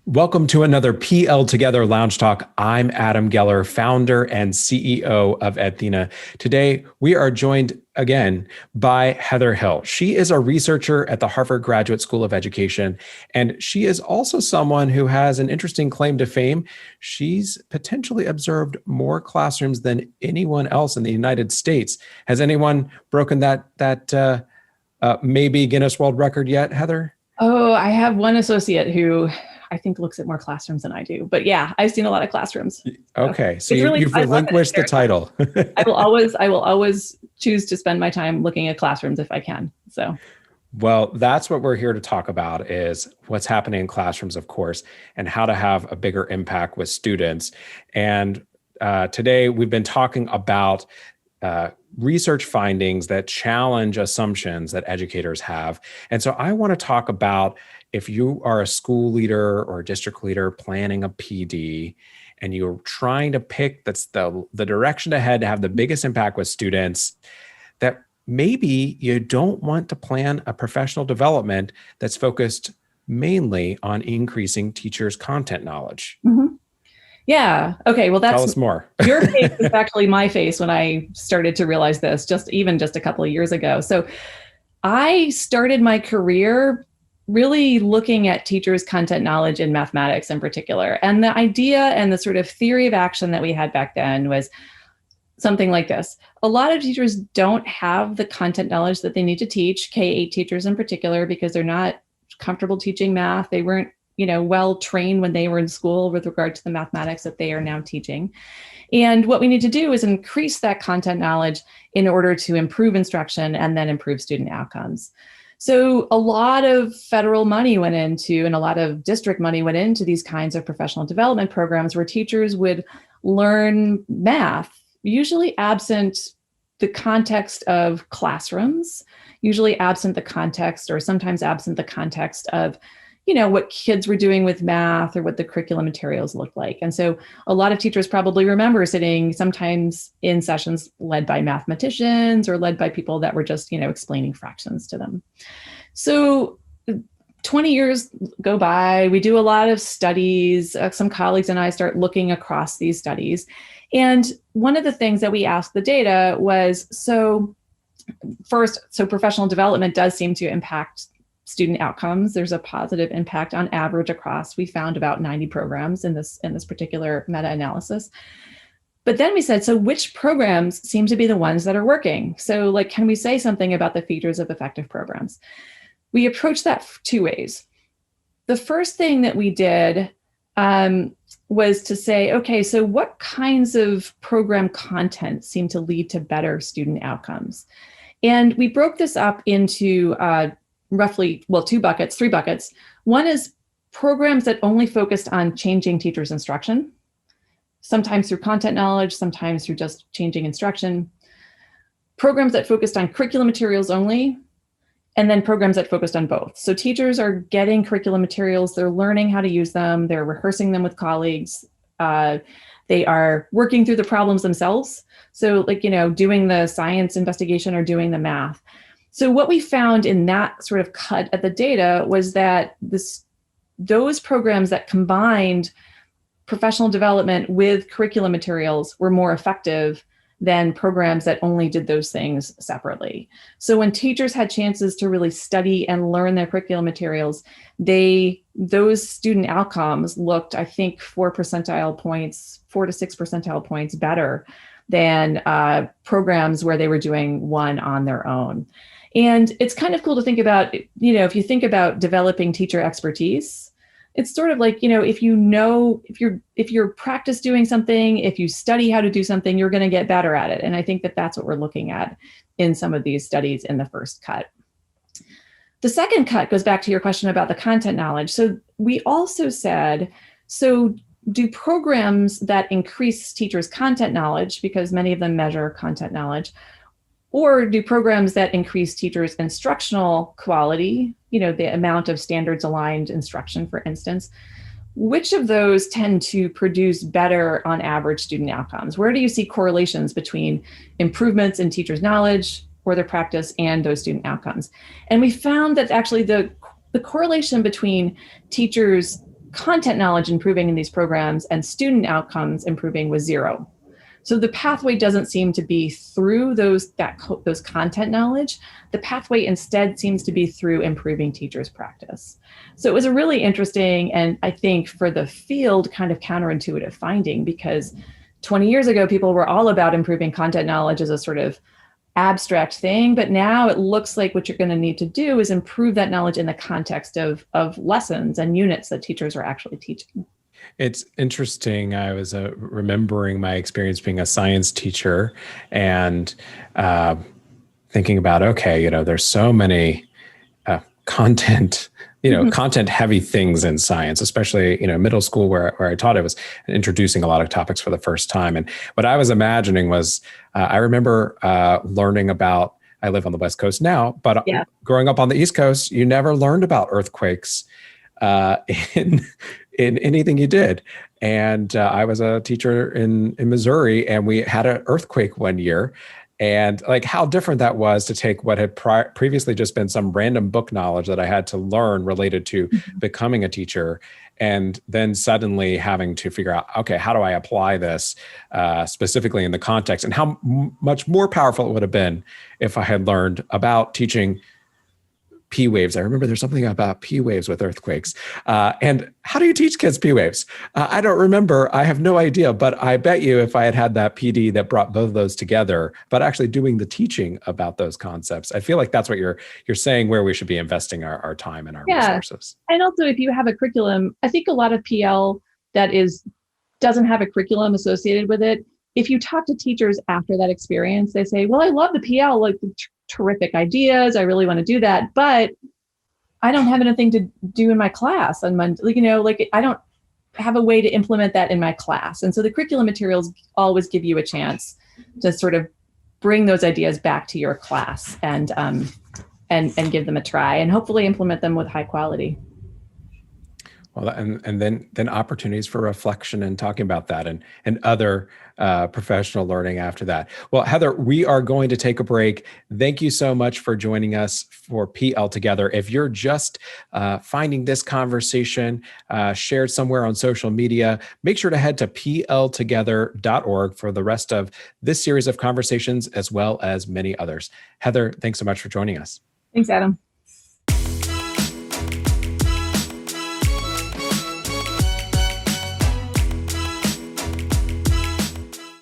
Welcome to another PL Together Lounge Talk. I'm Adam Geller, founder and CEO of Edthena. Today, we are joined again by Heather Hill. She is a researcher at the Harvard Graduate School of Education, and she is also someone who has an interesting claim to fame. She's potentially observed more classrooms than anyone else in the United States. Has anyone broken that maybe Guinness World Record yet, Heather? Oh, I have one associate who I think looks at more classrooms than I do. But yeah, I've seen a lot of classrooms. Okay, so you've relinquished the title. I will always choose to spend my time looking at classrooms if I can. So, well, that's what we're here to talk about, is what's happening in classrooms, of course, and how to have a bigger impact with students. And today we've been talking about research findings that challenge assumptions that educators have. And so I want to talk about, if you are a school leader or a district leader planning a PD and you're trying to pick that's the direction ahead to have the biggest impact with students, that maybe you don't want to plan a professional development that's focused mainly on increasing teachers' content knowledge. Mm-hmm. Yeah. Okay. Well, tell us more. Your face is actually my face when I started to realize this, just a couple of years ago. So I started my career really looking at teachers' content knowledge in mathematics in particular. And the idea and the sort of theory of action that we had back then was something like this. A lot of teachers don't have the content knowledge that they need to teach, K-8 teachers in particular, because they're not comfortable teaching math. They weren't well trained when they were in school with regard to the mathematics that they are now teaching. And what we need to do is increase that content knowledge in order to improve instruction and then improve student outcomes. So a lot of federal money went into, and a lot of district money went into these kinds of professional development programs where teachers would learn math, usually absent the context of classrooms, usually absent the context, or sometimes absent the context of what kids were doing with math or what the curriculum materials looked like. And so a lot of teachers probably remember sitting sometimes in sessions led by mathematicians or led by people that were just, explaining fractions to them. So 20 years go by, we do a lot of studies. Some colleagues and I start looking across these studies. And one of the things that we asked the data was, so professional development does seem to impact student outcomes. There's a positive impact on average across. We found about 90 programs in this particular meta-analysis. But then we said, so which programs seem to be the ones that are working? So can we say something about the features of effective programs? We approached that two ways. The first thing that we did was to say, okay, so what kinds of program content seem to lead to better student outcomes? And we broke this up into three buckets. One is programs that only focused on changing teachers' instruction, sometimes through content knowledge, sometimes through just changing instruction. Programs that focused on curriculum materials only, and then programs that focused on both. So teachers are getting curriculum materials, they're learning how to use them, they're rehearsing them with colleagues, they are working through the problems themselves. So doing the science investigation or doing the math. So what we found in that sort of cut at the data was that those programs that combined professional development with curriculum materials were more effective than programs that only did those things separately. So when teachers had chances to really study and learn their curriculum materials, those student outcomes looked, I think, 4 to 6 percentile points better than programs where they were doing one on their own. And it's kind of cool to think about, if you think about developing teacher expertise, it's sort of like, if you're practice doing something, if you study how to do something, you're going to get better at it. And I think that that's what we're looking at in some of these studies in the first cut. The second cut goes back to your question about the content knowledge. So we also said, so do programs that increase teachers' content knowledge, because many of them measure content knowledge, or do programs that increase teachers' instructional quality, the amount of standards aligned instruction, for instance, which of those tend to produce better on average student outcomes? Where do you see correlations between improvements in teachers' knowledge or their practice and those student outcomes? And we found that actually the correlation between teachers' content knowledge improving in these programs and student outcomes improving was zero. So the pathway doesn't seem to be through those content knowledge. The pathway instead seems to be through improving teachers' practice. So it was a really interesting, and I think for the field, kind of counterintuitive finding, because 20 years ago, people were all about improving content knowledge as a sort of abstract thing, but now it looks like what you're going to need to do is improve that knowledge in the context of lessons and units that teachers are actually teaching. It's interesting. I was remembering my experience being a science teacher and thinking about, okay, there's so many content, content heavy things in science, especially, middle school where I taught. It was introducing a lot of topics for the first time. And what I was imagining was, I remember learning about, I live on the West Coast now, but growing up on the East Coast, you never learned about earthquakes in anything you did. And I was a teacher in Missouri, and we had an earthquake one year. And like how different that was to take what had previously just been some random book knowledge that I had to learn related to becoming a teacher, and then suddenly having to figure out, okay, how do I apply this specifically in the context, and how much more powerful it would have been if I had learned about teaching P waves. I remember there's something about P waves with earthquakes. And how do you teach kids P waves? I don't remember. I have no idea, but I bet you if I had that PD that brought both of those together, but actually doing the teaching about those concepts, I feel like that's what you're saying, where we should be investing our time and our resources. And also, if you have a curriculum, I think a lot of PL that doesn't have a curriculum associated with it, if you talk to teachers after that experience, they say, well, I love the PL, like terrific ideas. I really want to do that, but I don't have anything to do in my class on Monday. I don't have a way to implement that in my class. And so the curriculum materials always give you a chance to sort of bring those ideas back to your class and give them a try and hopefully implement them with high quality. Well, and then opportunities for reflection and talking about that and other professional learning after that. Well, Heather, we are going to take a break. Thank you so much for joining us for PL Together. If you're just finding this conversation shared somewhere on social media, make sure to head to pltogether.org for the rest of this series of conversations, as well as many others. Heather, thanks so much for joining us. Thanks, Adam.